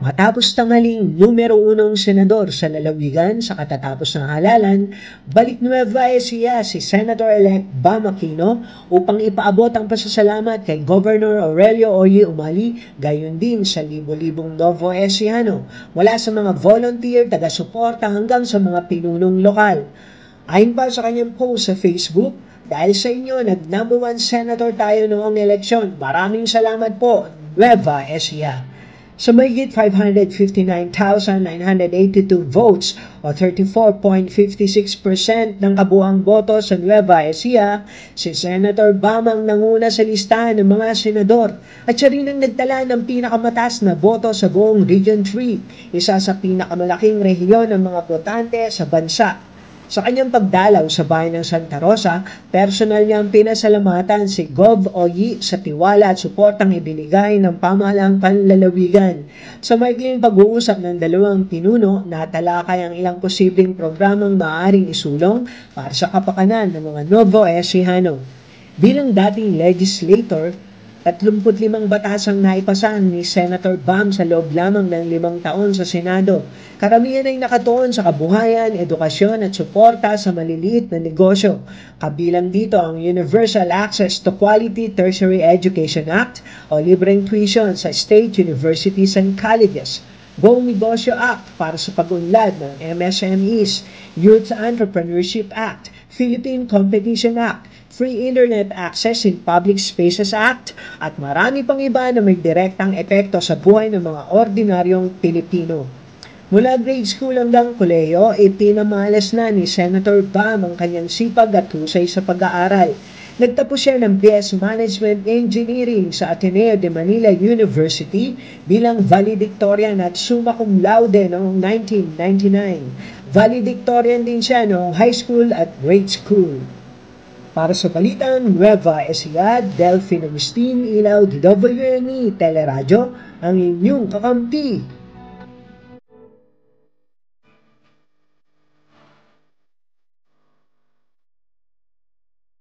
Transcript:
Matapos tanghaling numero 1 senador sa lalawigan sa katatapos ng halalan, balik Nueva Ecija si Senator-elect Bam Aquino upang ipaabot ang pasasalamat kay Governor Aurelio Oye Umali, gayon din sa libo-libong Novo Eciano, mula sa mga volunteer, taga-suporta hanggang sa mga pinunong lokal. Ayon pa sa kanyang post sa Facebook, dahil sa inyo, nag-number 1 senator tayo noong eleksyon. Maraming salamat po, Nueva Ecija. Sa mahigit 559,982 votes o 34.56% ng kabuang boto sa Nueva Ecija, si Senator Bam ang nanguna sa listahan ng mga senador at siya rin ang nagtala ng pinakamataas na boto sa buong Region 3, isa sa pinakamalaking rehiyon ng mga botante sa bansa. Sa kanyang pagdalaw sa bayan ng Santa Rosa, personal niyang pinasalamatan si Gov. Oye sa tiwala at suportang ibinigay ng pamahalaang panlalawigan. Sa maikling pag-uusap ng dalawang pinuno, natalakay ang ilang posibleng programang maaaring isulong para sa kapakanan ng mga Novo Eciano. Bilang dating legislator, 35 batasang naipasan ni Senator Bam sa loob lamang ng 5 taon sa Senado. Karamihan ay nakatuon sa kabuhayan, edukasyon at suporta sa maliliit na negosyo. Kabilang dito ang Universal Access to Quality Tertiary Education Act o libreng tuition sa state universities and colleges, Buong Negosyo Act para sa pag-unlad ng MSMEs, Youth Entrepreneurship Act, Philippine Competition Act, Free Internet Access in Public Spaces Act, at marami pang iba na may direktang epekto sa buhay ng mga ordinaryong Pilipino. Mula grade school hanggang kolehiyo, ipinamalas na ni Senator Bam ang kanyang sipag at husay sa pag-aaral. Nagtapos siya ng BS Management Engineering sa Ateneo de Manila University bilang valedictorian at summa cum laude noong 1999. Valedictorian din siya noong high school at grade school. Para sa Balitang Nueva Ecija, Delphine Agustin, Ilaw, DWNE Teleradyo, ang inyong kakampi.